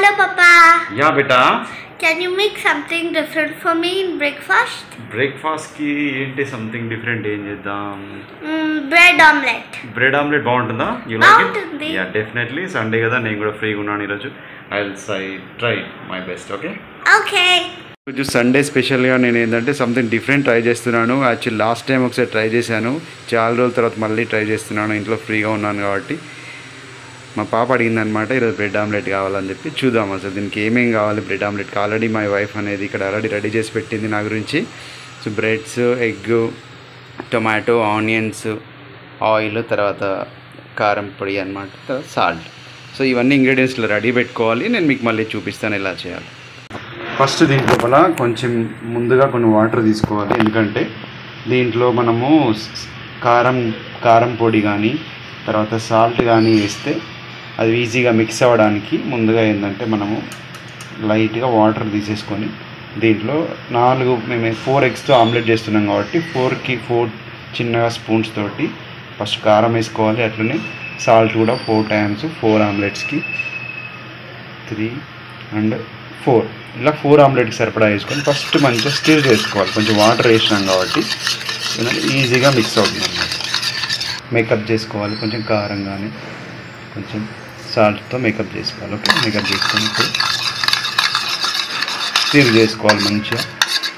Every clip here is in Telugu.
Hello, Papa. Yeah, beta. Can you make something different for me in breakfast? Breakfast ki enti something different em cheddam. Bread omelette. Bread omelette బాగుంటుందా? You like it? బాగుంటుంది. Yeah, definitely. Sunday కదా నేను కూడా ఫ్రీగా ఉన్నాను ఈరోజు. I'll try my best, okay? Okay. ఈరోజు సండే స్పెషల్గా నేను ఏంటంటే సంథింగ్ డిఫరెంట్ ట్రై చేస్తున్నాను. యాక్చువల్లీ లాస్ట్ టైం ఒకసారి ట్రై చేశాను, చాలా రోజుల తర్వాత మళ్ళీ ట్రై చేస్తున్నాను. ఇంట్లో ఫ్రీగా ఉన్నాను కాబట్టి మా పాప అడిగిందనమాట ఈరోజు బ్రెడ్ ఆమ్లెట్ కావాలని చెప్పి. చూద్దాం అసలు దీనికి ఏమేం కావాలి బ్రెడ్ ఆమ్లెట్కి. ఆల్రెడీ మై వైఫ్ అనేది ఇక్కడ ఆల్రెడీ రెడీ చేసి పెట్టింది నా గురించి. So breads, egg, tomato, onions, oil, తర్వాత కారం పొడి అనమాట, తర్వాత సాల్ట్. సో ఇవన్నీ ఇంగ్రీడియంట్స్లో రెడీ పెట్టుకోవాలి. నేను మీకు మళ్ళీ చూపిస్తాను ఎలా చేయాలి. ఫస్ట్ దీంట్లోపల కొంచెం ముందుగా కొన్ని వాటర్ తీసుకోవాలి, ఎందుకంటే దీంట్లో మనము కారం పొడి కానీ తర్వాత సాల్ట్ కానీ వేస్తే అది ఈజీగా మిక్స్ అవ్వడానికి ముందుగా ఏంటంటే మనము లైట్గా వాటర్ తీసేసుకొని దీంట్లో మేము 4 ఎగ్స్తో ఆమ్లెట్ చేస్తున్నాం కాబట్టి 4 చిన్నగా స్పూన్స్ తోటి ఫస్ట్ కారం వేసుకోవాలి. అట్లనే సాల్ట్ కూడా 4 టైమ్స్, 4 ఆమ్లెట్స్కి 3 and 4 ఇలా 4 ఆమ్లెట్కి సరిపడా వేసుకొని ఫస్ట్ మంచిగా స్టిర్ చేసుకోవాలి. కొంచెం వాటర్ వేసినాం కాబట్టి ఈజీగా మిక్స్ అవుతుంది అన్నమాట. మేకప్ చేసుకోవాలి, కొంచెం కారం కానీ కొంచెం సాల్ట్తో మేకప్ చేసుకోవాలి. ఓకే, మేకప్ చేసుకొని ఇప్పుడు స్టిర్ చేసుకోవాలి. మంచిగా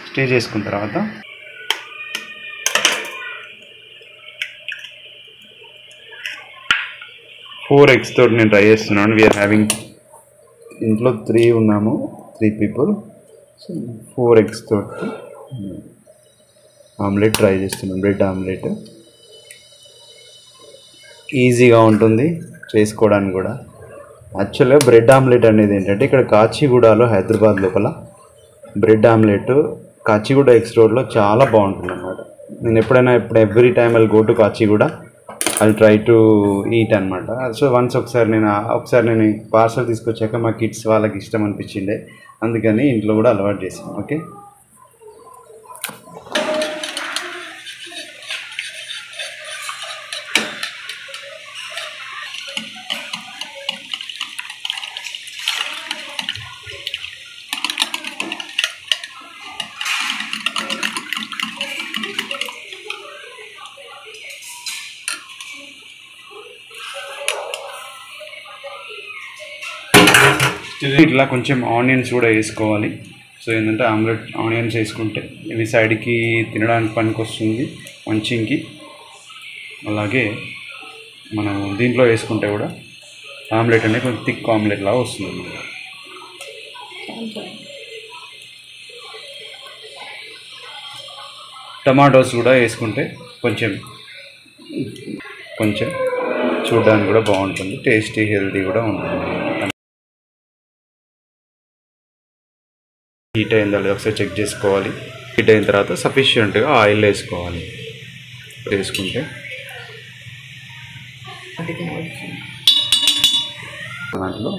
స్టిర్ చేసుకున్న తర్వాత 4 ఎగ్స్ తోటి నేను ట్రై చేస్తున్నాను. వీఆర్ హ్యావింగ్ ఇంట్లో 3 పీపుల్. సో 4 ఎగ్స్ తోటి ఆమ్లెట్ ట్రై చేస్తున్నాను. బ్రెడ్ ఆమ్లెట్ ఈజీగా ఉంటుంది చేసుకోవడానికి కూడా. యాక్చువల్గా బ్రెడ్ ఆమ్లెట్ అనేది ఏంటంటే ఇక్కడ కాచిగూడలో, హైదరాబాద్ లోపల బ్రెడ్ ఆమ్లెట్ కాచిగూడ ఎగ్స్ రోడ్లో చాలా బాగుంటుంది అన్నమాట. నేను ఎప్పుడైనా every time I go to Kachiguda, I try to eat అనమాట. సో ఒకసారి నేను పార్సల్ తీసుకొచ్చాక మా కిడ్స్ వాళ్ళకి ఇష్టం అనిపించిండే, అందుకని ఇంట్లో కూడా అలవాటు చేసాను. ఓకే, ఇట్లా కొంచెం ఆనియన్స్ కూడా వేసుకోవాలి. సో ఏంటంటే ఆనియన్స్ వేసుకుంటే ఇవి సైడ్కి తినడానికి పనికి వస్తుంది, మంచింగ్కి. అలాగే మనం దీంట్లో వేసుకుంటే కూడా ఆమ్లెట్ అనేది కొంచెం థిక్ ఆమ్లెట్ లాగా వస్తుంది. టమాటోస్ కూడా వేసుకుంటే కొంచెం చూడడానికి కూడా బాగుంటుంది, టేస్టీ, హెల్తీ కూడా ఉంటుంది. హీట్ అయిందా లేదా ఒకసారి చెక్ చేసుకోవాలి. హీట్ అయిన తర్వాత సఫిషియెంట్గా ఆయిల్ వేసుకోవాలి. వేసుకుంటే దాంట్లో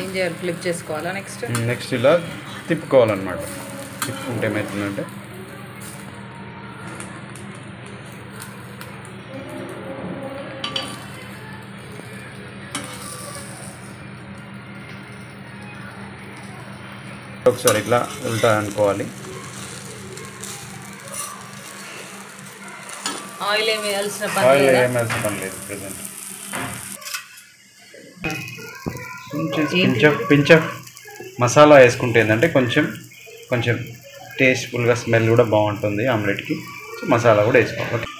ఏం చేయాలి? ఫ్లిప్ చేసుకోవాలా? నెక్స్ట్ ఇలా తిప్పుకోవాలన్నమాట. తిప్పుకుంటే ఏమవుతుందంటే ఒకసారి ఇట్లా ఉల్టా అనుకోవాలి. ఆయిల్ ఏమి వేయాల్సిన పని లేదు ప్రజెంట్. పించ్ మసాలా వేసుకుంటే ఏంటంటే కొంచెం టేస్ట్ఫుల్గా స్మెల్ కూడా బాగుంటుంది ఆమ్లెట్కి. సో మసాలా కూడా వేసుకోవాలి. ఓకే.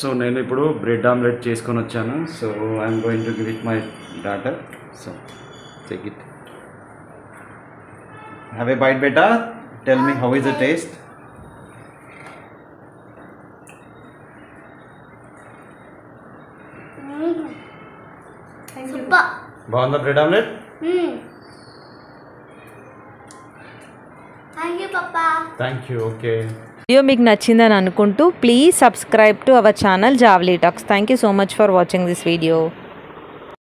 సో నేను ఇప్పుడు బ్రెడ్ ఆమ్లెట్ చేసుకొని వచ్చాను. So I'm going to give it my daughter. So take it, have a bite బేటా, tell me how is the taste. Super. బాగుందా bread omelette? Thank you papa. Thank you. Okay. Video మీకు నచ్చిందని అనుకుంటూ please subscribe to our channel Javali talks. Thank you so much for watching this video.